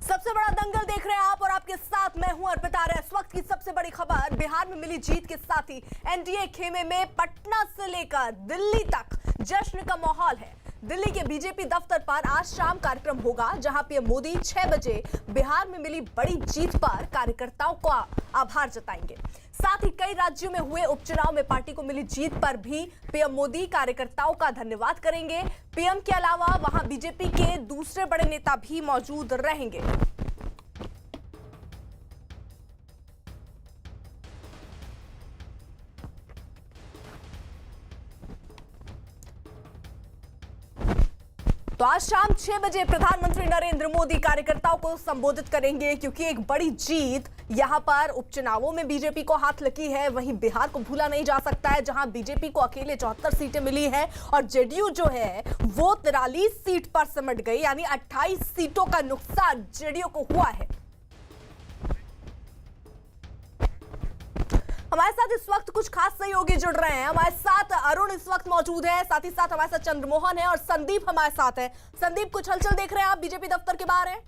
सबसे बड़ा दंगल देख रहे हैं आप और आपके साथ मैं हूं अर्पिता। इस वक्त की सबसे बड़ी खबर, बिहार में मिली जीत के साथ ही एनडीए खेमे में पटना से लेकर दिल्ली तक जश्न का माहौल है। दिल्ली के बीजेपी दफ्तर पर आज शाम कार्यक्रम होगा, जहां पीएम मोदी 6 बजे बिहार में मिली बड़ी जीत पर कार्यकर्ताओं का आभार जताएंगे। साथ ही कई राज्यों में हुए उपचुनाव में पार्टी को मिली जीत पर भी पीएम मोदी कार्यकर्ताओं का धन्यवाद करेंगे। पीएम के अलावा वहां बीजेपी के दूसरे बड़े नेता भी मौजूद रहेंगे। तो आज शाम 6 बजे प्रधानमंत्री नरेंद्र मोदी कार्यकर्ताओं को संबोधित करेंगे, क्योंकि एक बड़ी जीत यहां पर उपचुनावों में बीजेपी को हाथ लगी है। वहीं बिहार को भूला नहीं जा सकता है, जहां बीजेपी को अकेले 74 सीटें मिली हैं और जेडीयू जो है वो 43 सीट पर सिमट गई, यानी 28 सीटों का नुकसान जेडीयू को हुआ है। हमारे साथ इस वक्त कुछ खास सहयोगी जुड़ रहे हैं। हमारे साथ अरुण इस वक्त मौजूद है, साथ ही साथ हमारे साथ चंद्रमोहन है और संदीप हमारे साथ है। संदीप, कुछ हलचल देख रहे हैं आप बीजेपी दफ्तर के बाहर है?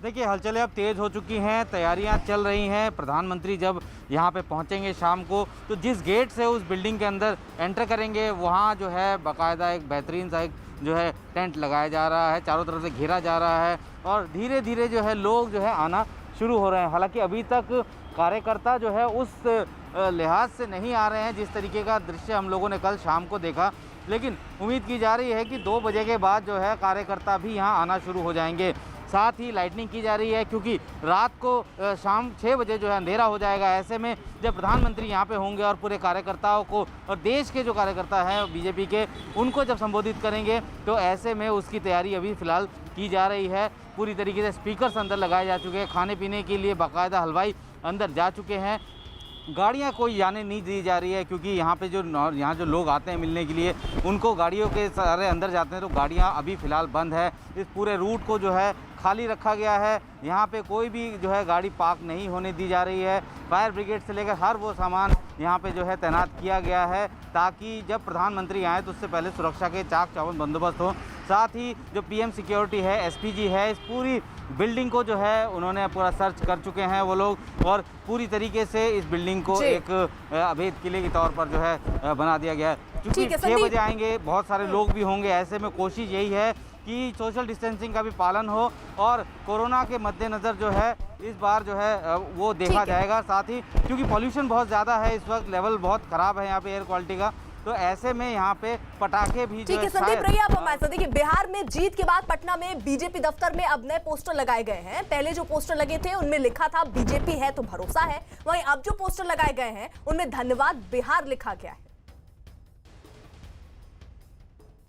देखिए, हलचलें अब तेज हो चुकी हैं, तैयारियां चल रही हैं। प्रधानमंत्री जब यहां पे पहुंचेंगे शाम को, तो जिस गेट से उस बिल्डिंग के अंदर एंटर करेंगे, वहां जो है बाकायदा एक बेहतरीन सा एक जो है टेंट लगाया जा रहा है, चारों तरफ से घेरा जा रहा है और धीरे धीरे जो है लोग जो है आना शुरू हो रहे हैं। हालांकि अभी तक कार्यकर्ता जो है उस लिहाज से नहीं आ रहे हैं जिस तरीके का दृश्य हम लोगों ने कल शाम को देखा, लेकिन उम्मीद की जा रही है कि 2 बजे के बाद जो है कार्यकर्ता भी यहां आना शुरू हो जाएंगे। साथ ही लाइटनिंग की जा रही है, क्योंकि रात को शाम 6 बजे जो है अंधेरा हो जाएगा। ऐसे में जब प्रधानमंत्री यहाँ पे होंगे और पूरे कार्यकर्ताओं को और देश के जो कार्यकर्ता हैं बीजेपी के, उनको जब संबोधित करेंगे, तो ऐसे में उसकी तैयारी अभी फ़िलहाल की जा रही है। पूरी तरीके से स्पीकर्स अंदर लगाए जा चुके हैं, खाने पीने के लिए बाकायदा हलवाई अंदर जा चुके हैं। गाड़ियां कोई जाने नहीं दी जा रही है, क्योंकि यहाँ पे यहाँ जो लोग आते हैं मिलने के लिए, उनको गाड़ियों के सारे अंदर जाते हैं, तो गाड़ियां अभी फ़िलहाल बंद है। इस पूरे रूट को जो है खाली रखा गया है। यहाँ पे कोई भी जो है गाड़ी पार्क नहीं होने दी जा रही है। फायर ब्रिगेड से लेकर हर वो सामान यहाँ पे जो है तैनात किया गया है, ताकि जब प्रधानमंत्री आए तो उससे पहले सुरक्षा के चाक चौबंद बंदोबस्त हो। साथ ही जो पीएम सिक्योरिटी है, एसपीजी है, इस पूरी बिल्डिंग को जो है उन्होंने पूरा सर्च कर चुके हैं वो लोग, और पूरी तरीके से इस बिल्डिंग को एक अभेद किले के तौर पर जो है बना दिया गया है। क्योंकि 6 बजे आएंगे, बहुत सारे लोग भी होंगे, ऐसे में कोशिश यही है कि सोशल डिस्टेंसिंग का भी पालन हो और कोरोना के मद्देनज़र जो है इस बार जो है वो देखा जाएगा। साथ ही क्योंकि पॉल्यूशन बहुत ज़्यादा है, इस वक्त लेवल बहुत ख़राब है यहाँ पे एयर क्वालिटी का, तो ऐसे में यहाँ पे पटाखे भी ठीक है। संदीप रहिए आप हमारे साथ। देखिए, बिहार में जीत के बाद पटना में बीजेपी दफ्तर में अब नए पोस्टर लगाए गए हैं। पहले जो पोस्टर लगे थे उनमें लिखा था बीजेपी है तो भरोसा है, वहीं अब जो पोस्टर लगाए गए हैं उनमें धन्यवाद बिहार लिखा गया है।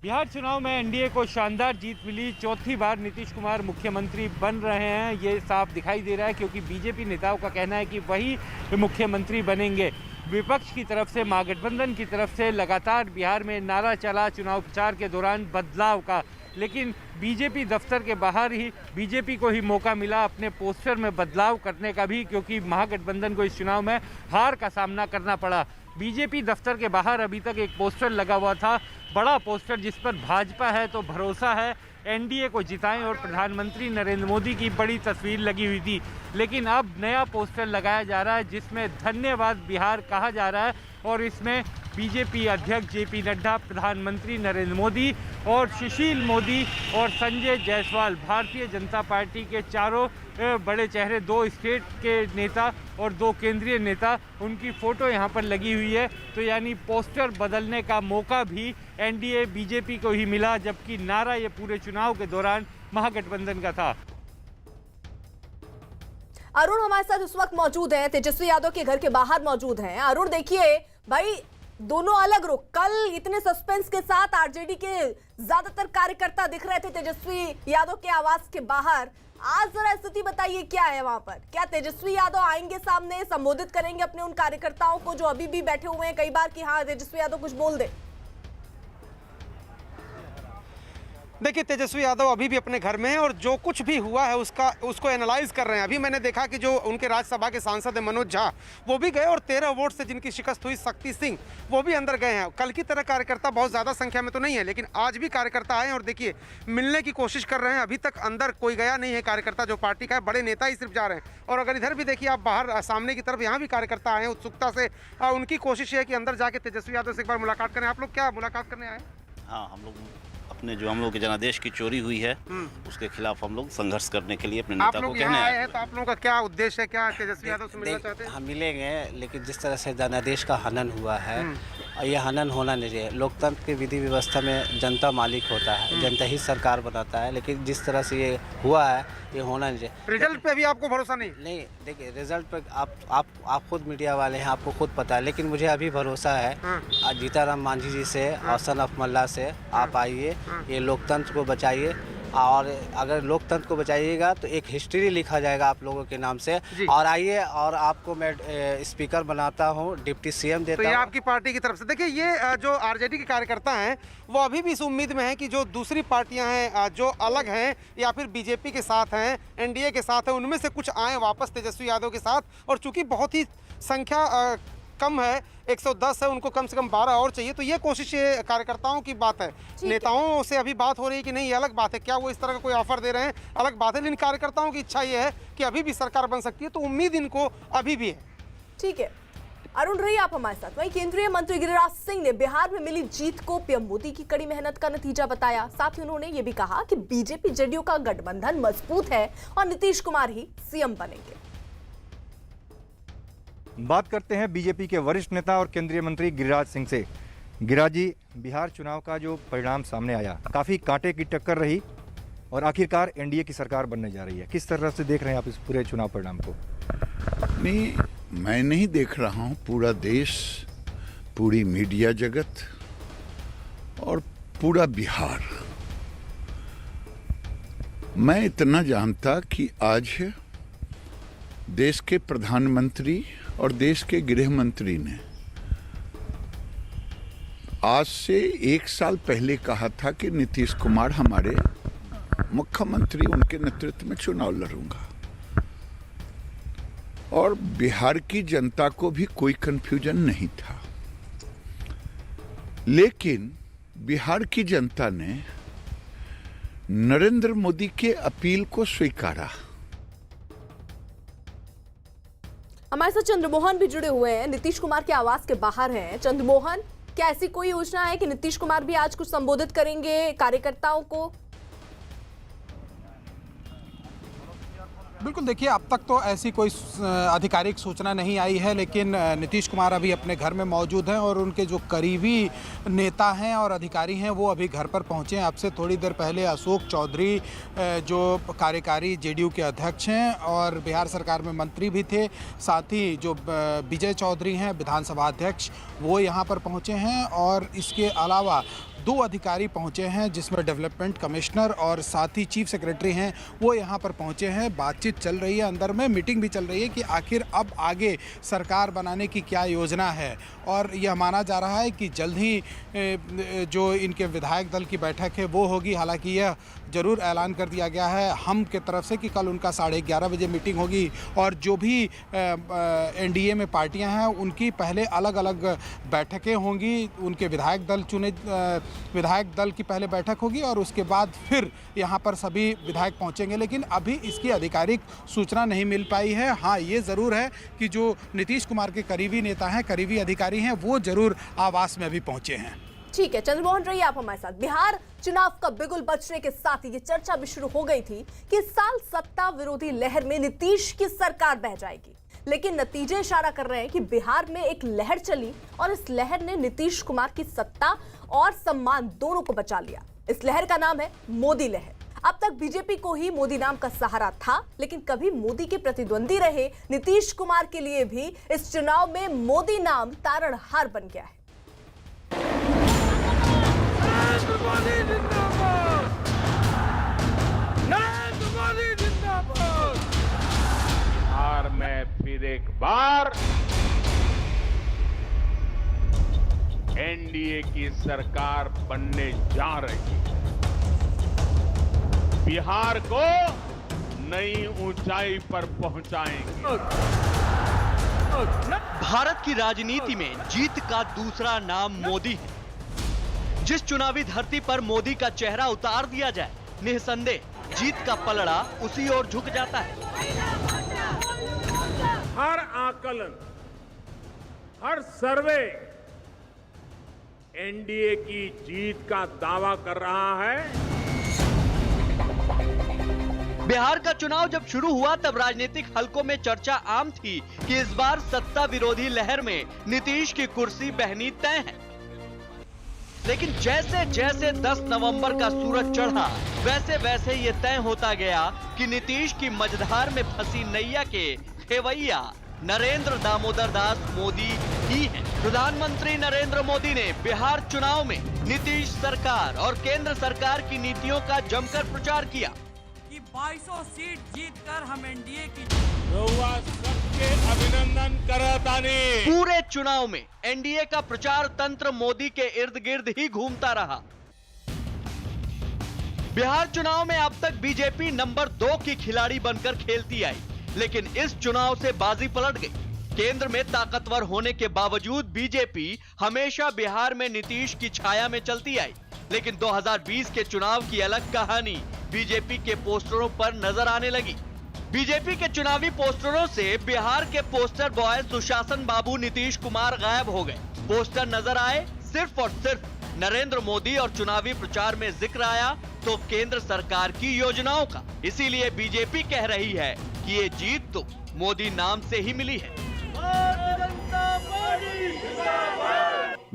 बिहार चुनाव में एनडीए को शानदार जीत मिली, चौथी बार नीतीश कुमार मुख्यमंत्री बन रहे हैं, ये साफ दिखाई दे रहा है, क्योंकि बीजेपी नेताओं का कहना है कि वही मुख्यमंत्री बनेंगे। विपक्ष की तरफ से, महागठबंधन की तरफ से लगातार बिहार में नारा चला चुनाव प्रचार के दौरान बदलाव का, लेकिन बीजेपी दफ्तर के बाहर ही बीजेपी को ही मौका मिला अपने पोस्टर में बदलाव करने का भी, क्योंकि महागठबंधन को इस चुनाव में हार का सामना करना पड़ा। बीजेपी दफ्तर के बाहर अभी तक एक पोस्टर लगा हुआ था, बड़ा पोस्टर, जिस पर भाजपा है तो भरोसा है, एनडीए को जिताएं, और प्रधानमंत्री नरेंद्र मोदी की बड़ी तस्वीर लगी हुई थी। लेकिन अब नया पोस्टर लगाया जा रहा है जिसमें धन्यवाद बिहार कहा जा रहा है, और इसमें बीजेपी अध्यक्ष जेपी नड्डा, प्रधानमंत्री नरेंद्र मोदी और सुशील मोदी और संजय जायसवाल, भारतीय जनता पार्टी के चारों बड़े चेहरे, 2 स्टेट के नेता और 2 केंद्रीय नेता, उनकी फ़ोटो यहाँ पर लगी हुई है। तो यानी पोस्टर बदलने का मौका भी एनडीए बीजेपी को ही मिला, जबकि नारा ये पूरे चुनाव के दौरान महागठबंधन का था। अरुण हमारे साथ इस वक्त मौजूद हैं, तेजस्वी यादव के घर के बाहर मौजूद हैं। अरुण, देखिए भाई, दोनों अलग रुख, कल इतने सस्पेंस के साथ आरजेडी के ज्यादातर कार्यकर्ता दिख रहे थे तेजस्वी यादव के आवास के बाहर, आज जरा स्थिति बताइए क्या है वहां पर? क्या तेजस्वी यादव आएंगे सामने, संबोधित करेंगे अपने उन कार्यकर्ताओं को जो अभी भी बैठे हुए हैं कई बार कि हाँ तेजस्वी यादव कुछ बोल दे? देखिए, तेजस्वी यादव अभी भी अपने घर में है और जो कुछ भी हुआ है उसको एनालाइज कर रहे हैं। अभी मैंने देखा कि जो उनके राज्यसभा के सांसद हैं मनोज झा, वो भी गए और 13 वोट से जिनकी शिकस्त हुई शक्ति सिंह, वो भी अंदर गए हैं। कल की तरह कार्यकर्ता बहुत ज़्यादा संख्या में तो नहीं है, लेकिन आज भी कार्यकर्ता आए और देखिए मिलने की कोशिश कर रहे हैं। अभी तक अंदर कोई गया नहीं है कार्यकर्ता, जो पार्टी का है, बड़े नेता ही सिर्फ जा रहे हैं। और अगर इधर भी देखिए आप बाहर सामने की तरफ, यहाँ भी कार्यकर्ता आए हैं उत्सुकता से। उनकी कोशिश है कि अंदर जाके तेजस्वी यादव से एक बार मुलाकात करें। आप लोग क्या मुलाकात करने आए? हाँ, हम लोग अपने जो हम लोग के जनादेश की चोरी हुई है उसके खिलाफ हम लोग संघर्ष करने के लिए अपने नेता को कहने आए हैं। तो आप लोगों का क्या उद्देश्य है? क्या तेजस्वी यादव से मिलना चाहते हैं? हम मिलेंगे, लेकिन जिस तरह से जनादेश का हनन हुआ है, ये हनन होना नहीं चाहिए। लोकतंत्र की विधि व्यवस्था में जनता मालिक होता है, जनता ही सरकार बनाता है, लेकिन जिस तरह से ये हुआ है ये होना नहीं चाहिए। रिजल्ट पे भी आपको भरोसा नहीं? नहीं, देखिए रिजल्ट पर आप खुद मीडिया वाले हैं, आपको खुद पता है, लेकिन मुझे अभी भरोसा है जीताराम मांझी जी से और सन ऑफ मल्ला से। आप आइए, ये लोकतंत्र को बचाइए, और अगर लोकतंत्र को बचाइएगा तो एक हिस्ट्री लिखा जाएगा आप लोगों के नाम से। और आइए, और आपको मैं स्पीकर बनाता हूँ, डिप्टी सीएम देता हूँ। तो ये आपकी पार्टी की तरफ से। देखिए, ये जो आरजेडी के कार्यकर्ता हैं वो अभी भी इस उम्मीद में हैं कि जो दूसरी पार्टियां हैं, जो अलग हैं या फिर बीजेपी के साथ हैं, एनडीए के साथ हैं, उनमें से कुछ आए वापस तेजस्वी यादव के साथ। और चूंकि बहुत ही संख्या कम है, 110 है, उनको कम से कम 12 और चाहिए। तो ये कोशिश ये कार्यकर्ताओं की बात है। नेताओं से अभी बात हो रही है कि नहीं, ये अलग बात है। क्या वो इस तरह का कोई ऑफर दे रहे हैं, अलग बात है। लेकिन कार्यकर्ताओं की इच्छा ये है कि अभी भी सरकार बन सकती है, तो उम्मीद इनको अभी भी है। ठीक है, अरुण रही आप हमारे साथ। वहीं केंद्रीय मंत्री गिरिराज सिंह ने बिहार में मिली जीत को पीएम मोदी की कड़ी मेहनत का नतीजा बताया। साथ ही उन्होंने ये भी कहा कि बीजेपी जेडीयू का गठबंधन मजबूत है और नीतीश कुमार ही सीएम बनेंगे। बात करते हैं बीजेपी के वरिष्ठ नेता और केंद्रीय मंत्री गिरिराज सिंह से। गिरिराज जी, बिहार चुनाव का जो परिणाम सामने आया, काफ़ी कांटे की टक्कर रही और आखिरकार एनडीए की सरकार बनने जा रही है। किस तरह से देख रहे हैं आप इस पूरे चुनाव परिणाम को? नहीं, मैं नहीं देख रहा हूँ। पूरा देश, पूरी मीडिया जगत और पूरा बिहार, मैं इतना जानता कि आज देश के प्रधानमंत्री और देश के गृह मंत्री ने आज से 1 साल पहले कहा था कि नीतीश कुमार हमारे मुख्यमंत्री, उनके नेतृत्व में चुनाव लड़ूंगा। और बिहार की जनता को भी कोई कंफ्यूजन नहीं था, लेकिन बिहार की जनता ने नरेंद्र मोदी के अपील को स्वीकारा। हमारे साथ चंद्रमोहन भी जुड़े हुए हैं, नीतीश कुमार के आवास के बाहर हैं। चंद्रमोहन, क्या ऐसी कोई योजना है कि नीतीश कुमार भी आज कुछ संबोधित करेंगे कार्यकर्ताओं को? बिल्कुल, देखिए अब तक तो ऐसी कोई आधिकारिक सूचना नहीं आई है, लेकिन नीतीश कुमार अभी अपने घर में मौजूद हैं और उनके जो करीबी नेता हैं और अधिकारी हैं वो अभी घर पर पहुंचे हैं। अब से थोड़ी देर पहले अशोक चौधरी, जो कार्यकारी जेडीयू के अध्यक्ष हैं और बिहार सरकार में मंत्री भी थे, साथ ही जो विजय चौधरी हैं विधानसभा अध्यक्ष, वो यहाँ पर पहुँचे हैं। और इसके अलावा 2 अधिकारी पहुंचे हैं, जिसमें डेवलपमेंट कमिश्नर और साथ ही चीफ सेक्रेटरी हैं, वो यहाँ पर पहुंचे हैं। बातचीत चल रही है, अंदर में मीटिंग भी चल रही है कि आखिर अब आगे सरकार बनाने की क्या योजना है। और यह माना जा रहा है कि जल्द ही जो इनके विधायक दल की बैठक है वो होगी। हालांकि यह ज़रूर ऐलान कर दिया गया है हम की तरफ से कि कल उनका 11:30 बजे मीटिंग होगी और जो भी एनडीए में पार्टियां हैं उनकी पहले अलग अलग बैठकें होंगी। उनके विधायक दल की पहले बैठक होगी और उसके बाद फिर यहाँ पर सभी विधायक पहुँचेंगे, लेकिन अभी इसकी आधिकारिक सूचना नहीं मिल पाई है। हाँ, ये ज़रूर है कि जो नीतीश कुमार के करीबी नेता हैं, करीबी अधिकारी हैं, वो ज़रूर आवास में अभी पहुँचे हैं। ठीक है, चंद्रमोहन रहिए आप हमारे साथ। बिहार चुनाव का बिगुल बजने के साथ ही ये चर्चा भी शुरू हो गई थी कि इस साल सत्ता विरोधी लहर में नीतीश की सरकार बह जाएगी, लेकिन नतीजे इशारा कर रहे हैं कि बिहार में एक लहर चली और इस लहर ने नीतीश कुमार की सत्ता और सम्मान दोनों को बचा लिया। इस लहर का नाम है मोदी लहर। अब तक बीजेपी को ही मोदी नाम का सहारा था, लेकिन कभी मोदी के प्रतिद्वंदी रहे नीतीश कुमार के लिए भी इस चुनाव में मोदी नाम तारणहार बन गया है। और मैं फिर एक बार एनडीए की सरकार बनने जा रही है। बिहार को नई ऊंचाई पर पहुंचाएंगे। भारत की राजनीति में जीत का दूसरा नाम मोदी है। जिस चुनावी धरती पर मोदी का चेहरा उतार दिया जाए, निसंदेह जीत का पलड़ा उसी ओर झुक जाता है। हर आकलन, हर सर्वे एनडीए की जीत का दावा कर रहा है। बिहार का चुनाव जब शुरू हुआ तब राजनीतिक हलकों में चर्चा आम थी कि इस बार सत्ता विरोधी लहर में नीतीश की कुर्सी बहनी तय है। लेकिन जैसे जैसे 10 नवंबर का सूरज चढ़ा, वैसे वैसे ये तय होता गया कि नीतीश की मझधार में फंसी नैया के खेवैया नरेंद्र दामोदर दास मोदी ही हैं। प्रधानमंत्री नरेंद्र मोदी ने बिहार चुनाव में नीतीश सरकार और केंद्र सरकार की नीतियों का जमकर प्रचार किया कि 2200 सीट जीतकर हम एनडीए की सबके अभिनंदन करतानी। पूरे चुनाव में एनडीए का प्रचार तंत्र मोदी के इर्द गिर्द ही घूमता रहा। बिहार चुनाव में अब तक बीजेपी नंबर 2 की खिलाड़ी बनकर खेलती आई, लेकिन इस चुनाव से बाजी पलट गई। केंद्र में ताकतवर होने के बावजूद बीजेपी हमेशा बिहार में नीतीश की छाया में चलती आई, लेकिन 2020 के चुनाव की अलग कहानी बीजेपी के पोस्टरों पर नजर आने लगी। बीजेपी के चुनावी पोस्टरों से बिहार के पोस्टर बॉय सुशासन बाबू नीतीश कुमार गायब हो गए। पोस्टर नजर आए सिर्फ और सिर्फ नरेंद्र मोदी और चुनावी प्रचार में जिक्र आया तो केंद्र सरकार की योजनाओं का। इसीलिए बीजेपी कह रही है कि ये जीत तो मोदी नाम से ही मिली है।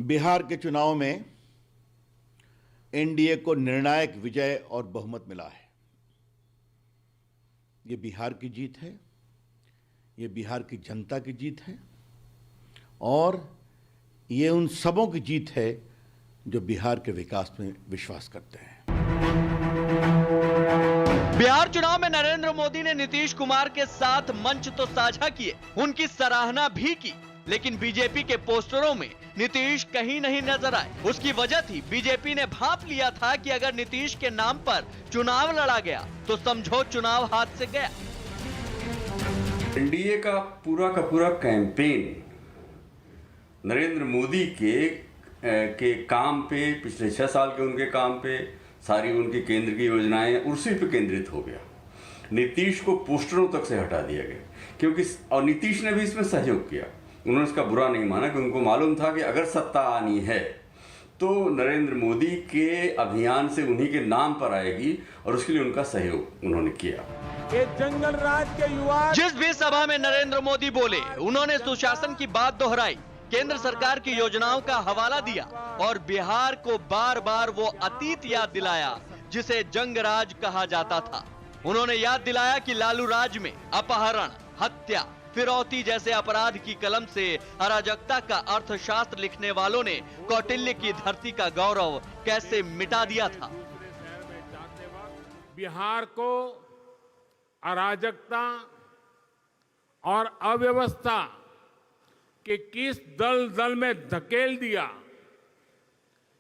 बिहार के चुनाव में एनडीए को निर्णायक विजय और बहुमत मिला है। ये बिहार की जीत है, ये बिहार की जनता की जीत है और ये उन सबों की जीत है जो बिहार के विकास में विश्वास करते हैं। बिहार चुनाव में नरेंद्र मोदी ने नीतीश कुमार के साथ मंच तो साझा किए, उनकी सराहना भी की, लेकिन बीजेपी के पोस्टरों में नीतीश कहीं नहीं नजर आए। उसकी वजह थी बीजेपी ने भांप लिया था कि अगर नीतीश के नाम पर चुनाव लड़ा गया तो समझो चुनाव हाथ से गया। एनडीए का पूरा कैंपेन नरेंद्र मोदी के काम पे, पिछले 6 साल के उनके काम पे, सारी उनकी केंद्र की योजनाएं उसी पे केंद्रित हो गया। नीतीश को पोस्टरों तक से हटा दिया गया, क्योंकि और नीतीश ने भी इसमें सहयोग किया। उन्होंने इसका बुरा नहीं माना, क्योंकि उनको मालूम था कि अगर सत्ता आनी है तो नरेंद्र मोदी के अभियान से उन्हीं के नाम पर आएगी और उसके लिए उनका सहयोग उन्होंने किया। ये जंगल राज के युवा जिस भी सभा में नरेंद्र मोदी बोले, उन्होंने सुशासन की बात दोहराई, केंद्र सरकार की योजनाओं का हवाला दिया और बिहार को बार बार वो अतीत याद दिलाया जिसे जंगराज कहा जाता था। उन्होंने याद दिलाया कि लालू राज में अपहरण, हत्या, फिरौती जैसे अपराध की कलम से अराजकता का अर्थशास्त्र लिखने वालों ने कौटिल्य की धरती का गौरव कैसे मिटा दिया था। बिहार को अराजकता और अव्यवस्था के किस दलदल में धकेल दिया,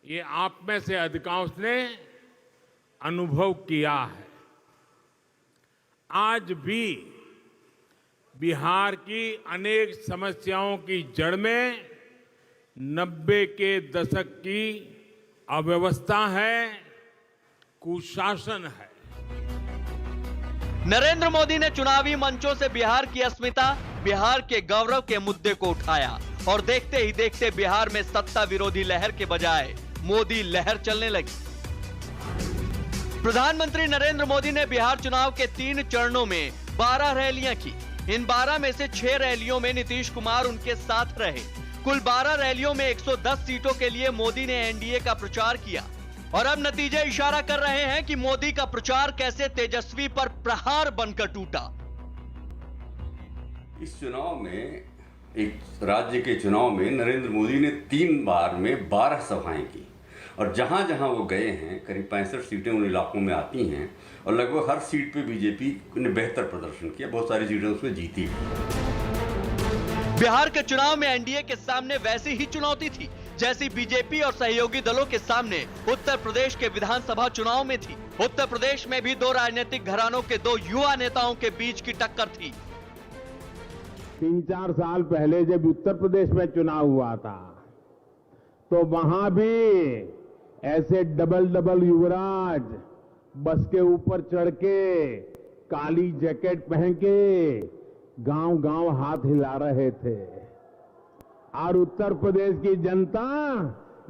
ये आप में से अधिकांश ने अनुभव किया है। आज भी बिहार की अनेक समस्याओं की जड़ में 90 के दशक की अव्यवस्था है, कुशासन है। नरेंद्र मोदी ने चुनावी मंचों से बिहार की अस्मिता, बिहार के गौरव के मुद्दे को उठाया और देखते ही देखते बिहार में सत्ता विरोधी लहर के बजाय मोदी लहर चलने लगी। प्रधानमंत्री नरेंद्र मोदी ने बिहार चुनाव के 3 चरणों में 12 रैलियां की। इन 12 में से 6 रैलियों में नीतीश कुमार उनके साथ रहे। कुल 12 रैलियों में 110 सीटों के लिए मोदी ने एनडीए का प्रचार किया और अब नतीजे इशारा कर रहे हैं कि मोदी का प्रचार कैसे तेजस्वी पर प्रहार बनकर टूटा। इस चुनाव में, एक राज्य के चुनाव में नरेंद्र मोदी ने 3 बार में 12 सभाएं की और जहां जहां वो गए हैं करीब 65 सीटें उन इलाकों में आती हैं और लगभग हर सीट पे बीजेपी ने बेहतर प्रदर्शन किया, बहुत सारी सीटें उसमें जीती। बिहार के चुनाव में एनडीए के सामने वैसी ही चुनौती थी जैसी बीजेपी और सहयोगी दलों के सामने उत्तर प्रदेश के विधानसभा चुनाव में थी। उत्तर प्रदेश में भी दो राजनीतिक घरानों के दो युवा नेताओं के बीच की टक्कर थी। 3-4 साल पहले जब उत्तर प्रदेश में चुनाव हुआ था तो वहां भी ऐसे डबल युवराज बस के ऊपर चढ़ के काली जैकेट पहन के गांव-गांव हाथ हिला रहे थे और उत्तर प्रदेश की जनता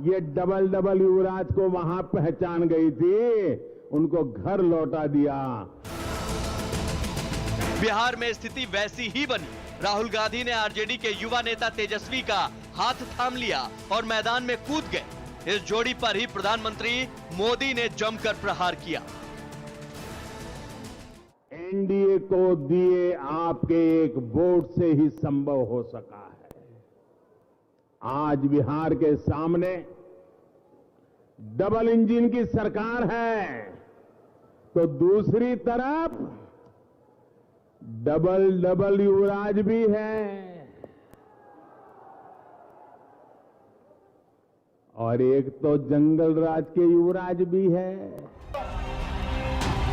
ये डबल युवराज को वहां पहचान गई थी, उनको घर लौटा दिया। बिहार में स्थिति वैसी ही बनी। राहुल गांधी ने आरजेडी के युवा नेता तेजस्वी का हाथ थाम लिया और मैदान में कूद गए। इस जोड़ी पर ही प्रधानमंत्री मोदी ने जमकर प्रहार किया। एनडीए को दिए आपके एक वोट से ही संभव हो सका है। आज बिहार के सामने डबल इंजन की सरकार है तो दूसरी तरफ डबल युवराज भी है और एक तो जंगल राज के युवराज भी है।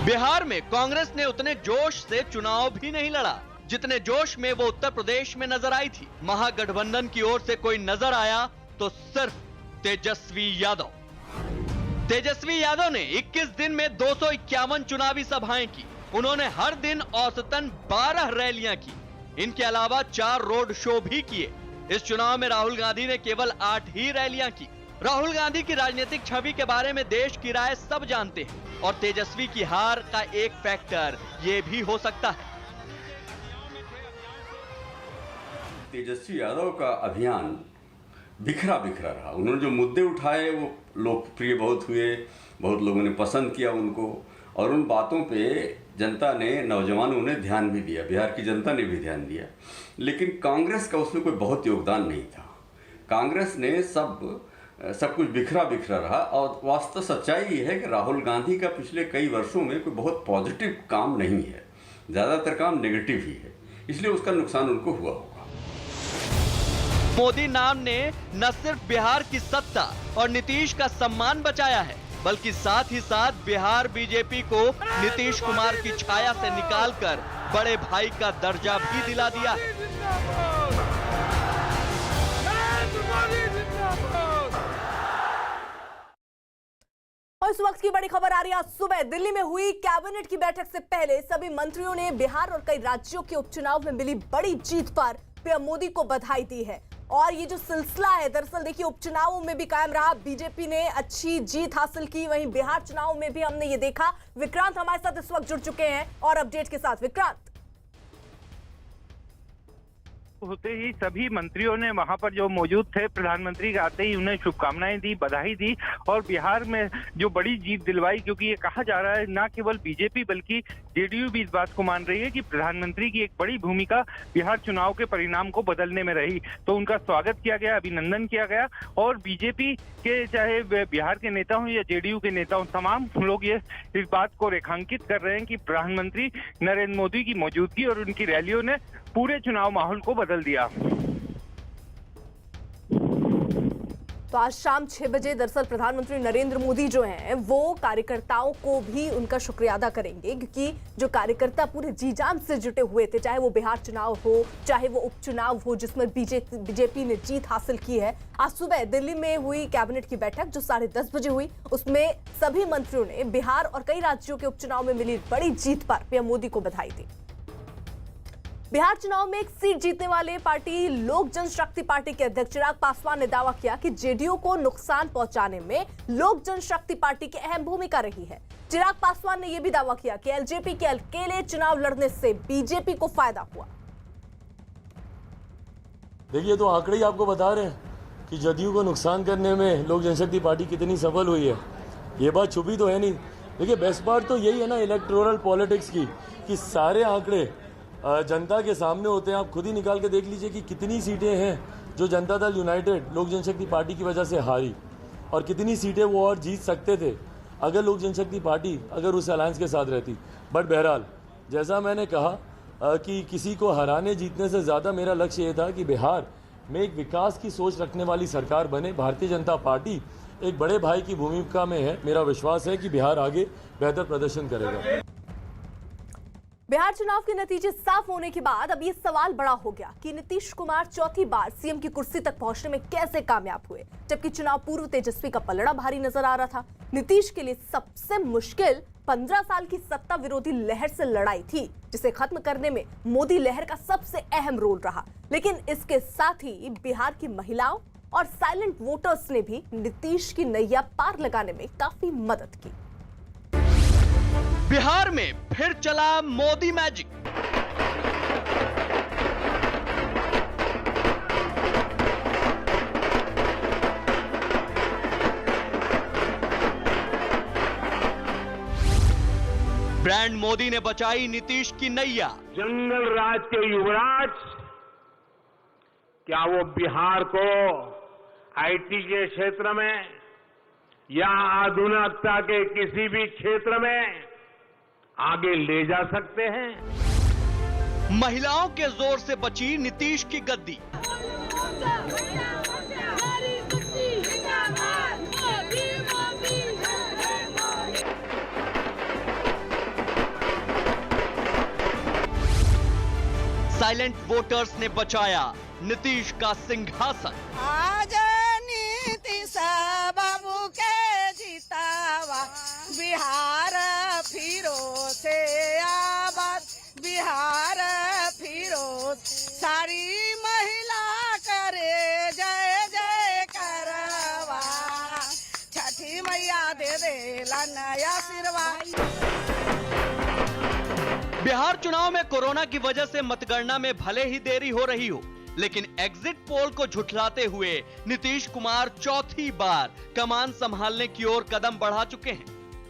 बिहार में कांग्रेस ने उतने जोश से चुनाव भी नहीं लड़ा जितने जोश में वो उत्तर प्रदेश में नजर आई थी। महागठबंधन की ओर से कोई नजर आया तो सिर्फ तेजस्वी यादव। तेजस्वी यादव ने 21 दिन में 251 चुनावी सभाएं की। उन्होंने हर दिन औसतन 12 रैलियां की। इनके अलावा 4 रोड शो भी किए। इस चुनाव में राहुल गांधी ने केवल 8 ही रैलियां की। राहुल गांधी की राजनीतिक छवि के बारे में देश की राय सब जानते हैं और तेजस्वी की हार का एक फैक्टर ये भी हो सकता है। तेजस्वी यादव का अभियान बिखरा रहा। उन्होंने जो मुद्दे उठाए वो लोकप्रिय बहुत हुए, बहुत लोगों ने पसंद किया उनको और उन बातों पे जनता ने, नौजवानों ने ध्यान भी दिया, बिहार की जनता ने भी ध्यान दिया। लेकिन कांग्रेस का उसमें कोई बहुत योगदान नहीं था। कांग्रेस ने सब कुछ बिखरा रहा और वास्तव सच्चाई ये है कि राहुल गांधी का पिछले कई वर्षों में कोई बहुत पॉजिटिव काम नहीं है, ज़्यादातर काम नेगेटिव ही है, इसलिए उसका नुकसान उनको हुआ होगा। मोदी नाम ने न सिर्फ बिहार की सत्ता और नीतीश का सम्मान बचाया है बल्कि साथ ही साथ बिहार बीजेपी को नीतीश कुमार की छाया से निकालकर बड़े भाई का दर्जा भी दिला दिया है। और इस वक्त की बड़ी खबर आ रही है। आज सुबह दिल्ली में हुई कैबिनेट की बैठक से पहले सभी मंत्रियों ने बिहार और कई राज्यों के उपचुनाव में मिली बड़ी जीत पर पीएम मोदी को बधाई दी है। और ये जो सिलसिला है दरअसल देखिए उपचुनावों में भी कायम रहा। बीजेपी ने अच्छी जीत हासिल की, वहीं बिहार चुनाव में भी हमने ये देखा। विक्रांत हमारे साथ इस वक्त जुड़ चुके हैं और अपडेट के साथ। विक्रांत, होते ही सभी मंत्रियों ने वहां पर जो मौजूद थे प्रधानमंत्री के आते ही उन्हें शुभकामनाएं दी, बधाई दी और बिहार में जो बड़ी जीत दिलवाई। क्योंकि ये कहा जा रहा है ना केवल बीजेपी बल्कि जेडीयू भी इस बात को मान रही है कि प्रधानमंत्री की एक बड़ी भूमिका बिहार चुनाव के परिणाम को बदलने में रही। तो उनका स्वागत किया गया, अभिनंदन किया गया और बीजेपी के चाहे बिहार के नेता हों या जेडीयू के नेता हों, तमाम लोग ये इस बात को रेखांकित कर रहे हैं कि प्रधानमंत्री नरेंद्र मोदी की मौजूदगी और उनकी रैलियों ने पूरे चुनाव माहौल को बदल दिया। तो आज शाम 6 बजे दरअसल प्रधानमंत्री नरेंद्र मोदी जो हैं वो कार्यकर्ताओं को भी उनका शुक्रिया अदा करेंगे, क्योंकि जो कार्यकर्ता पूरे जी जान से जुटे हुए थे, चाहे वो बिहार चुनाव हो चाहे वो उपचुनाव हो जिसमें बीजेपी ने जीत हासिल की है। आज सुबह दिल्ली में हुई कैबिनेट की बैठक जो 10:30 बजे हुई, उसमें सभी मंत्रियों ने बिहार और कई राज्यों के उपचुनाव में मिली बड़ी जीत पर पीएम मोदी को बधाई दी। बिहार चुनाव में एक सीट जीतने वाले पार्टी लोक जनशक्ति पार्टी के अध्यक्ष चिराग पासवान ने दावा किया कि जेडीयू को नुकसान पहुंचाने में लोक जनशक्ति पार्टी की अहम भूमिका रही है। चिराग पासवान ने यह भी दावा किया कि एलजेपी के अकेले चुनाव लड़ने से बीजेपी को फायदा हुआ। देखिए तो आंकड़े ही आपको बता रहे हैं कि जदयू को नुकसान करने में लोक जनशक्ति पार्टी कितनी सफल हुई है। ये बात छुपी तो है नहीं। देखिए बेस्ट पार्ट तो यही है ना इलेक्टोरल पॉलिटिक्स की, कि सारे आंकड़े जनता के सामने होते हैं। आप खुद ही निकाल के देख लीजिए कि कितनी सीटें हैं जो जनता दल यूनाइटेड लोक जनशक्ति पार्टी की वजह से हारी और कितनी सीटें वो और जीत सकते थे अगर लोक जनशक्ति पार्टी अगर उस अलायंस के साथ रहती। बट बहरहाल जैसा मैंने कहा कि किसी को हराने जीतने से ज़्यादा मेरा लक्ष्य ये था कि बिहार में एक विकास की सोच रखने वाली सरकार बने। भारतीय जनता पार्टी एक बड़े भाई की भूमिका में है। मेरा विश्वास है कि बिहार आगे बेहतर प्रदर्शन करेगा। बिहार चुनाव के नतीजे साफ होने के बाद अब ये सवाल बड़ा हो गया कि नीतीश कुमार चौथी बार सीएम की कुर्सी तक पहुंचने में कैसे कामयाब हुए, जबकि चुनाव पूर्व तेजस्वी का पलड़ा भारी नजर आ रहा था। नीतीश के लिए सबसे मुश्किल 15 साल की सत्ता विरोधी लहर से लड़ाई थी, जिसे खत्म करने में मोदी लहर का सबसे अहम रोल रहा। लेकिन इसके साथ ही बिहार की महिलाओं और साइलेंट वोटर्स ने भी नीतीश की नैया पार लगाने में काफी मदद की। बिहार में फिर चला मोदी मैजिक। ब्रांड मोदी ने बचाई नीतीश की नैया। जंगल राज के युवराज क्या वो बिहार को आईटी के क्षेत्र में या आधुनिकता के किसी भी क्षेत्र में आगे ले जा सकते हैं? महिलाओं के जोर से बची नीतीश की गद्दी। साइलेंट वोटर्स ने बचाया नीतीश का सिंहासन। आज नीतीश बाबू के जीतावा, बिहार फिरो से आबाद, बिहार फिरो। सारी महिला करे जय जय करवा, छठी मैया दे देला नया सिरवा। बिहार चुनाव में कोरोना की वजह से मतगणना में भले ही देरी हो रही हो, लेकिन एग्जिट पोल को झुठलाते हुए नीतीश कुमार चौथी बार कमान संभालने की ओर कदम बढ़ा चुके हैं।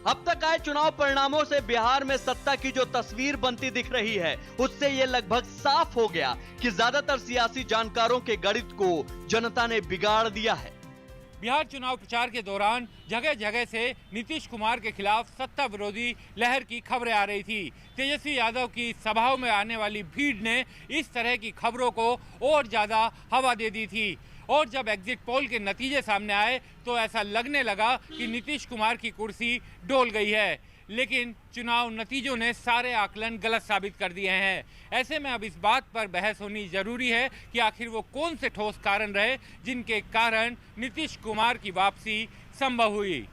अब तक आए चुनाव परिणामों से बिहार में सत्ता की जो तस्वीर बनती दिख रही है, उससे ये लगभग साफ हो गया कि ज्यादातर सियासी जानकारों के गणित को जनता ने बिगाड़ दिया है। बिहार चुनाव प्रचार के दौरान जगह जगह से नीतीश कुमार के खिलाफ सत्ता विरोधी लहर की खबरें आ रही थी। तेजस्वी यादव की सभाओं में आने वाली भीड़ ने इस तरह की खबरों को और ज्यादा हवा दे दी थी। और जब एग्जिट पोल के नतीजे सामने आए तो ऐसा लगने लगा कि नीतीश कुमार की कुर्सी डोल गई है। लेकिन चुनाव नतीजों ने सारे आकलन गलत साबित कर दिए हैं। ऐसे में अब इस बात पर बहस होनी जरूरी है कि आखिर वो कौन से ठोस कारण रहे जिनके कारण नीतीश कुमार की वापसी संभव हुई।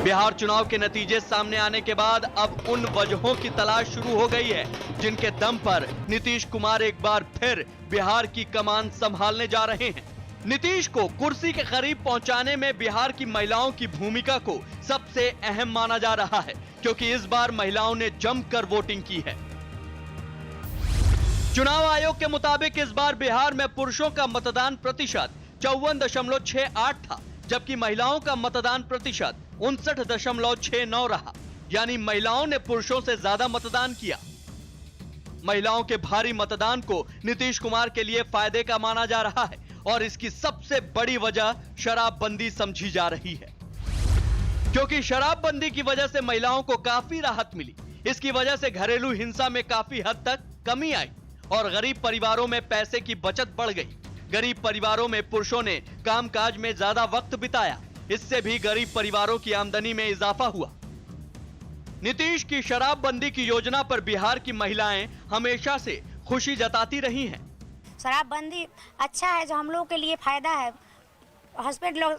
बिहार चुनाव के नतीजे सामने आने के बाद अब उन वजहों की तलाश शुरू हो गई है जिनके दम पर नीतीश कुमार एक बार फिर बिहार की कमान संभालने जा रहे हैं। नीतीश को कुर्सी के करीब पहुंचाने में बिहार की महिलाओं की भूमिका को सबसे अहम माना जा रहा है, क्योंकि इस बार महिलाओं ने जमकर वोटिंग की है। चुनाव आयोग के मुताबिक इस बार बिहार में पुरुषों का मतदान प्रतिशत 54.68 था, जबकि महिलाओं का मतदान प्रतिशत 59.69 रहा। यानी महिलाओं ने पुरुषों से ज्यादा मतदान किया। महिलाओं के भारी मतदान को नीतीश कुमार के लिए फायदे का माना जा रहा है और इसकी सबसे बड़ी वजह शराबबंदी समझी जा रही है, क्योंकि शराबबंदी की वजह से महिलाओं को काफी राहत मिली। इसकी वजह से घरेलू हिंसा में काफी हद तक कमी आई और गरीब परिवारों में पैसे की बचत बढ़ गई। गरीब परिवारों में पुरुषों ने कामकाज में ज्यादा वक्त बिताया, इससे भी गरीब परिवारों की आमदनी में इजाफा हुआ। नीतीश की शराबबंदी की योजना पर बिहार की महिलाएं हमेशा से खुशी जताती रही हैं। शराबबंदी अच्छा है, जो हम लोगों के लिए फायदा है। हस्बैंड लोग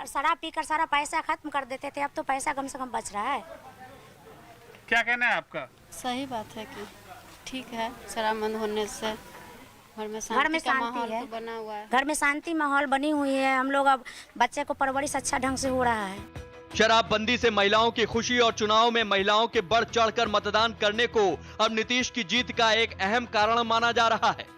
शराब पीकर सारा पैसा खत्म कर देते थे, अब तो पैसा कम से कम बच रहा है। क्या कहना है आपका? सही बात है कि ठीक है, शराब बंद होने से घर में शांति माहौल तो बना हुआ है। घर में शांति माहौल बनी हुई है। हम लोग अब बच्चे को परवरिश अच्छा ढंग से हो रहा है। शराबबंदी से महिलाओं की खुशी और चुनाव में महिलाओं के बढ़ चढ़कर मतदान करने को अब नीतीश की जीत का एक अहम कारण माना जा रहा है।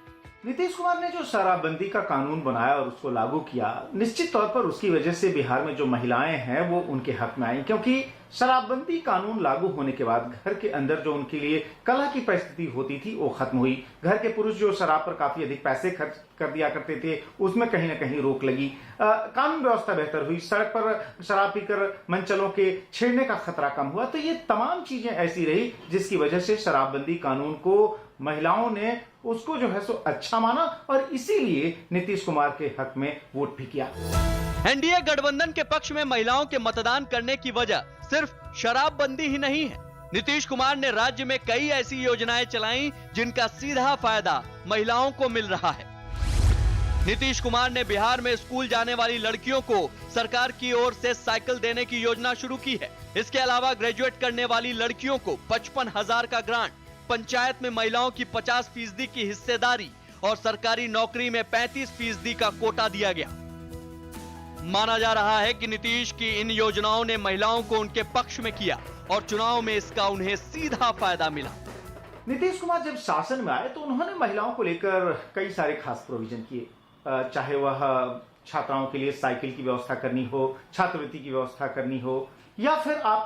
नीतीश कुमार ने जो शराबबंदी का कानून बनाया और उसको लागू किया, निश्चित तौर पर उसकी वजह से बिहार में जो महिलाएं हैं वो उनके हक में आई, क्योंकि शराबबंदी कानून लागू होने के बाद घर के अंदर जो उनके लिए कलह की परिस्थिति होती थी वो खत्म हुई। घर के पुरुष जो शराब पर काफी अधिक पैसे खर्च कर दिया करते थे, उसमें कहीं ना कहीं रोक लगी। कानून व्यवस्था बेहतर हुई। सड़क पर शराब पीकर मनचलों के छेड़ने का खतरा कम हुआ। तो ये तमाम चीजें ऐसी रही जिसकी वजह से शराबबंदी कानून को महिलाओं ने उसको जो है सो अच्छा माना और इसीलिए नीतीश कुमार के हक में वोट भी किया। एनडीए गठबंधन के पक्ष में महिलाओं के मतदान करने की वजह सिर्फ शराबबंदी ही नहीं है। नीतीश कुमार ने राज्य में कई ऐसी योजनाएं चलाई जिनका सीधा फायदा महिलाओं को मिल रहा है। नीतीश कुमार ने बिहार में स्कूल जाने वाली लड़कियों को सरकार की ओर से साइकिल देने की योजना शुरू की है। इसके अलावा ग्रेजुएट करने वाली लड़कियों को 55,000 का ग्रांट, पंचायत में महिलाओं की 50% की हिस्सेदारी और सरकारी नौकरी में 35% का कोटा दिया गया। माना जा रहा है कि नीतीश की इन योजनाओं ने महिलाओं को उनके पक्ष में किया और चुनाव में इसका उन्हें सीधा फायदा मिला। नीतीश कुमार जब शासन में आए तो उन्होंने महिलाओं को लेकर कई सारे खास प्रोविजन किए, चाहे वह छात्राओं के लिए साइकिल की व्यवस्था करनी हो, छात्रवृत्ति की व्यवस्था करनी हो, या फिर आप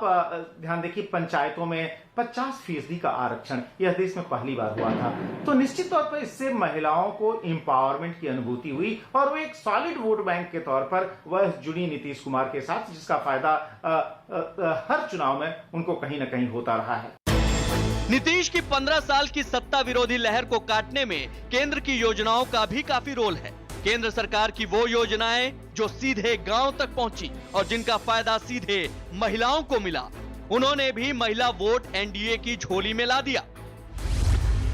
ध्यान देखिए पंचायतों में 50% का आरक्षण, यह देश में पहली बार हुआ था। तो निश्चित तौर पर इससे महिलाओं को एम्पावरमेंट की अनुभूति हुई और वो एक सॉलिड वोट बैंक के तौर पर वह जुड़ी नीतीश कुमार के साथ, जिसका फायदा हर चुनाव में उनको कहीं न कहीं होता रहा है। नीतीश की 15 साल की सत्ता विरोधी लहर को काटने में केंद्र की योजनाओं का भी काफी रोल है। केंद्र सरकार की वो योजनाएं जो सीधे गांव तक पहुंची और जिनका फायदा सीधे महिलाओं को मिला, उन्होंने भी महिला वोट एनडीए की झोली में ला दिया।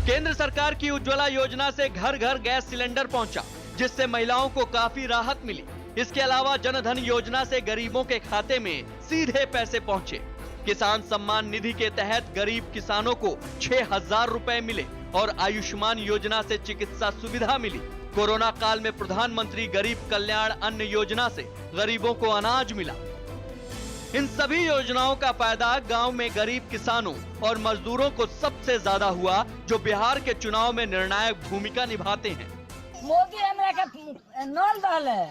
केंद्र सरकार की उज्ज्वला योजना से घर घर गैस सिलेंडर पहुंचा, जिससे महिलाओं को काफी राहत मिली। इसके अलावा जनधन योजना से गरीबों के खाते में सीधे पैसे पहुंचे। किसान सम्मान निधि के तहत गरीब किसानों को 6,000 रुपए मिले और आयुष्मान योजना से चिकित्सा सुविधा मिली। कोरोना काल में प्रधानमंत्री गरीब कल्याण अन्न योजना से गरीबों को अनाज मिला। इन सभी योजनाओं का फायदा गांव में गरीब किसानों और मजदूरों को सबसे ज्यादा हुआ, जो बिहार के चुनाव में निर्णायक भूमिका निभाते हैं। मोदी हमरा के नल दल है,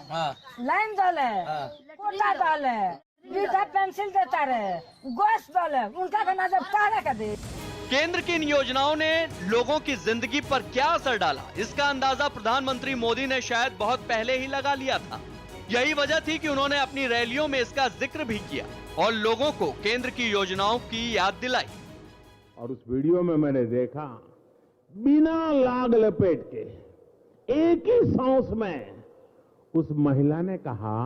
लाइन दल है, कोटा दल है, वृद्धा पेंशन देता रहे, गैस दल है, उनका का नजर तारा का दे। केंद्र की इन योजनाओं ने लोगों की जिंदगी पर क्या असर डाला, इसका अंदाजा प्रधानमंत्री मोदी ने शायद बहुत पहले ही लगा लिया था। यही वजह थी कि उन्होंने अपनी रैलियों में इसका जिक्र भी किया और लोगों को केंद्र की योजनाओं की याद दिलाई। और उस वीडियो में मैंने देखा, बिना लाग लपेट के एक ही सांस में उस महिला ने कहा,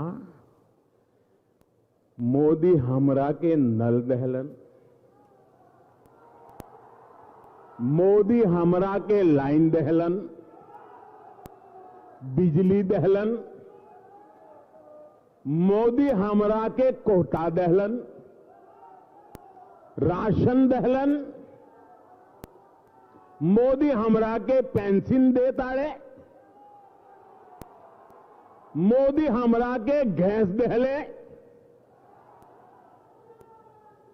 मोदी हमरा के नल दहलन, मोदी हमरा के लाइन दहलन, बिजली दहलन, मोदी हमरा के कोटा दहलन, राशन दहलन, मोदी हमरा के पेंशन देता रे, मोदी हमरा के गैस दहले,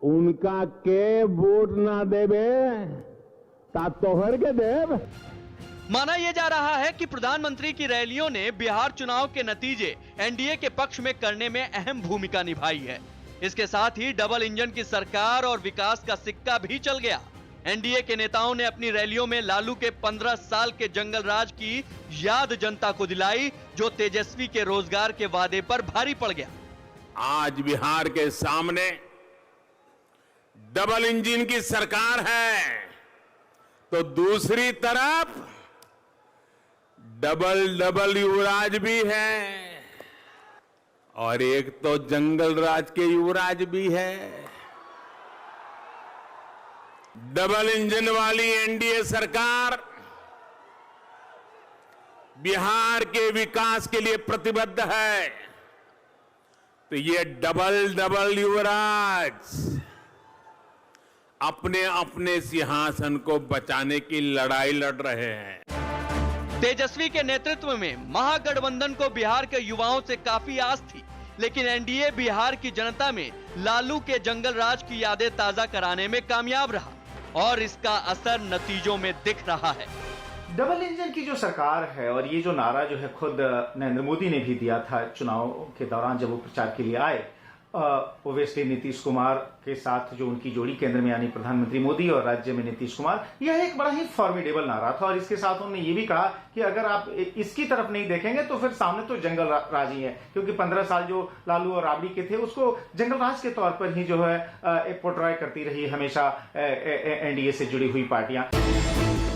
उनका के वोट ना देवे ता तोहर के देव। माना यह जा रहा है कि प्रधानमंत्री की रैलियों ने बिहार चुनाव के नतीजे एनडीए के पक्ष में करने में अहम भूमिका निभाई है। इसके साथ ही डबल इंजन की सरकार और विकास का सिक्का भी चल गया। एनडीए के नेताओं ने अपनी रैलियों में लालू के 15 साल के जंगल राज की याद जनता को दिलाई, जो तेजस्वी के रोजगार के वादे पर भारी पड़ गया। आज बिहार के सामने डबल इंजन की सरकार है, तो दूसरी तरफ डबल युवराज भी है और एक तो जंगल राज के युवराज भी है। डबल इंजन वाली एनडीए सरकार बिहार के विकास के लिए प्रतिबद्ध है, तो ये डबल युवराज अपने अपने सिंहासन को बचाने की लड़ाई लड़ रहे हैं। तेजस्वी के नेतृत्व में महागठबंधन को बिहार के युवाओं से काफी आस थी, लेकिन एनडीए बिहार की जनता में लालू के जंगल राज की यादें ताजा कराने में कामयाब रहा और इसका असर नतीजों में दिख रहा है। डबल इंजन की जो सरकार है, और ये जो नारा जो है खुद नरेंद्र मोदी ने भी दिया था चुनाव के दौरान जब वो प्रचार के लिए आए, ओवेस्ली नीतीश कुमार के साथ जो उनकी जोड़ी केंद्र में यानी प्रधानमंत्री मोदी और राज्य में नीतीश कुमार, यह एक बड़ा ही फॉर्मिडेबल नारा था। और इसके साथ उन्होंने ये भी कहा कि अगर आप इसकी तरफ नहीं देखेंगे तो फिर सामने तो जंगल राज ही है, क्योंकि 15 साल जो लालू और राबड़ी के थे उसको जंगल राज के तौर पर ही जो है पोर्ट्राय करती रही हमेशा एनडीए से जुड़ी हुई पार्टियां।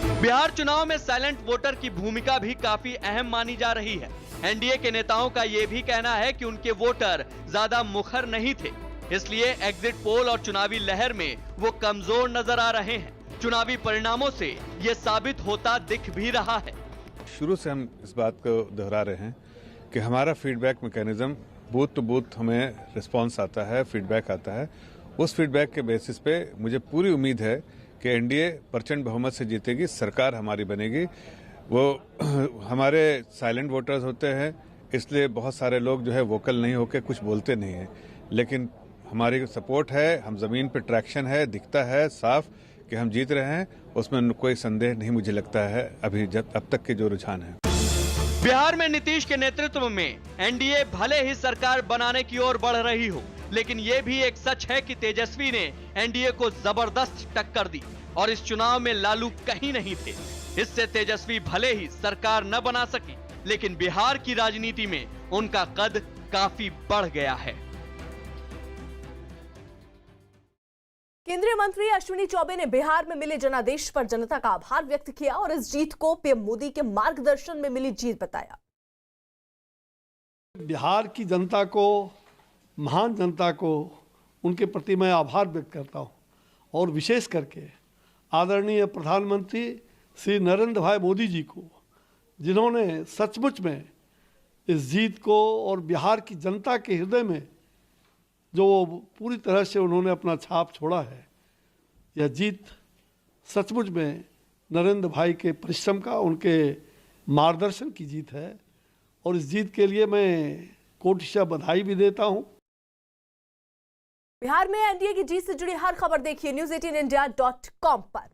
बिहार चुनाव में साइलेंट वोटर की भूमिका भी काफी अहम मानी जा रही है। एनडीए के नेताओं का ये भी कहना है कि उनके वोटर ज्यादा मुखर नहीं थे, इसलिए एग्जिट पोल और चुनावी लहर में वो कमजोर नजर आ रहे हैं। चुनावी परिणामों से ये साबित होता दिख भी रहा है। शुरू से हम इस बात को दोहरा रहे हैं कि हमारा feedback mechanism booth to booth हमें रिस्पांस आता है, फीडबैक आता है। उस फीडबैक के बेसिस पे मुझे पूरी उम्मीद है कि एनडीए प्रचंड बहुमत से जीतेगी, सरकार हमारी बनेगी। वो हमारे साइलेंट वोटर्स होते हैं, इसलिए बहुत सारे लोग जो है वोकल नहीं होकर कुछ बोलते नहीं हैं, लेकिन हमारी सपोर्ट है, हम जमीन पे ट्रैक्शन है, दिखता है साफ कि हम जीत रहे हैं, उसमें कोई संदेह नहीं मुझे लगता है अभी अब तक के जो रुझान है। बिहार में नीतीश के नेतृत्व में एनडीए भले ही सरकार बनाने की ओर बढ़ रही हो, लेकिन ये भी एक सच है कि तेजस्वी ने एनडीए को जबरदस्त टक्कर दी और इस चुनाव में लालू कहीं नहीं थे। इससे तेजस्वी भले ही सरकार न बना सकी, लेकिन बिहार की राजनीति में उनका कद काफी बढ़ गया है। केंद्रीय मंत्री अश्विनी चौबे ने बिहार में मिले जनादेश पर जनता का आभार व्यक्त किया और इस जीत को पीएम मोदी के मार्गदर्शन में मिली जीत बताया। बिहार की जनता को, महान जनता को, उनके प्रति मैं आभार व्यक्त करता हूं और विशेष करके आदरणीय प्रधानमंत्री श्री नरेंद्र भाई मोदी जी को, जिन्होंने सचमुच में इस जीत को और बिहार की जनता के हृदय में जो पूरी तरह से उन्होंने अपना छाप छोड़ा है। यह जीत सचमुच में नरेंद्र भाई के परिश्रम का, उनके मार्गदर्शन की जीत है और इस जीत के लिए मैं कोटिशा बधाई भी देता हूं। बिहार में एनडीए की जीत से जुड़ी हर खबर देखिए news18india.com पर।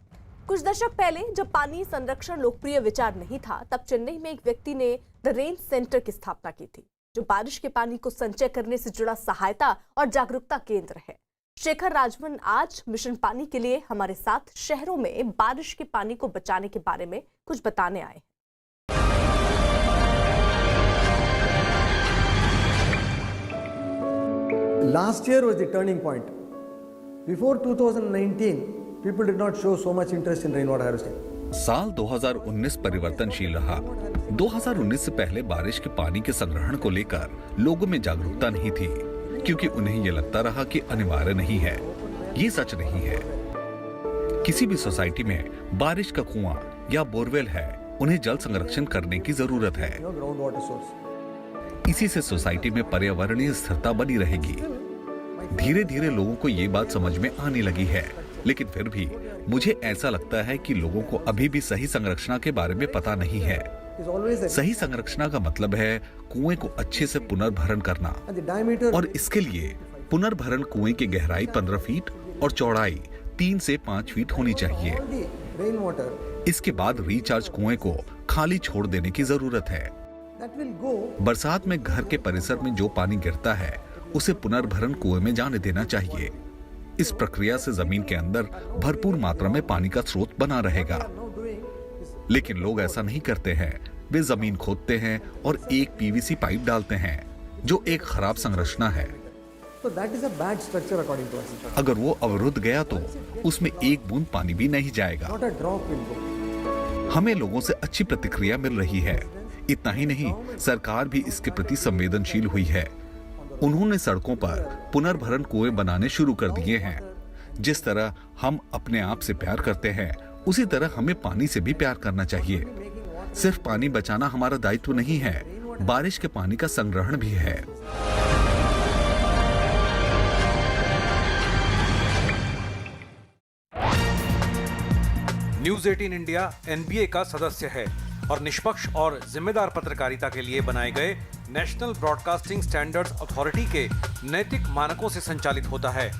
कुछ दशक पहले जब पानी संरक्षण लोकप्रिय विचार नहीं था, तब चेन्नई में एक व्यक्ति ने द रेन सेंटर की स्थापना की थी, जो बारिश के पानी को संचय करने से जुड़ा सहायता और जागरूकता केंद्र है। शेखर राजवन आज मिशन पानी के लिए हमारे साथ शहरों में बारिश के पानी को बचाने के बारे में कुछ बताने आए हैं। Last year was the turning point. Before 2019, people did not show so much interest in rainwater harvesting. साल 2019 परिवर्तनशील रहा। 2019 से पहले बारिश के पानी के संग्रहण को लेकर लोगों में जागरूकता नहीं थी, क्योंकि उन्हें यह लगता रहा कि अनिवार्य नहीं है। ये सच नहीं है। किसी भी सोसाइटी में बारिश का कुआं या बोरवेल है, उन्हें जल संरक्षण करने की जरूरत है। इसी से सोसाइटी में पर्यावरणीय स्थिरता बनी रहेगी। धीरे धीरे लोगों को ये बात समझ में आने लगी है, लेकिन फिर भी मुझे ऐसा लगता है कि लोगों को अभी भी सही संरक्षण के बारे में पता नहीं है। सही संरक्षण का मतलब है कुएं को अच्छे से पुनर्भरण करना, और इसके लिए पुनर्भरण कुएं की गहराई 15 फीट और चौड़ाई 3 से 5 फीट होनी चाहिए। इसके बाद रिचार्ज कुएं को खाली छोड़ देने की जरूरत है। बरसात में घर के परिसर में जो पानी गिरता है, उसे पुनर्भरण कुएं में जाने देना चाहिए। इस प्रक्रिया से जमीन के अंदर भरपूर मात्रा में पानी का स्रोत बना रहेगा। लेकिन लोग ऐसा नहीं करते हैं। वे जमीन खोदते हैं और एक पीवीसी पाइप डालते हैं, जो एक खराब संरचना है। अगर वो अवरुद्ध गया तो उसमें एक बूंद पानी भी नहीं जाएगा। हमें लोगों से अच्छी प्रतिक्रिया मिल रही है। इतना ही नहीं, सरकार भी इसके प्रति संवेदनशील हुई है। उन्होंने सड़कों पर पुनर्भरण कुएं बनाने शुरू कर दिए हैं। जिस तरह हम अपने आप से प्यार करते हैं, उसी तरह हमें पानी से भी प्यार करना चाहिए। सिर्फ पानी बचाना हमारा दायित्व नहीं है, बारिश के पानी का संग्रहण भी है। न्यूज 18 इंडिया एनबीए का सदस्य है और निष्पक्ष और जिम्मेदार पत्रकारिता के लिए बनाए गए नेशनल ब्रॉडकास्टिंग स्टैंडर्ड्स अथॉरिटी के नैतिक मानकों से संचालित होता है।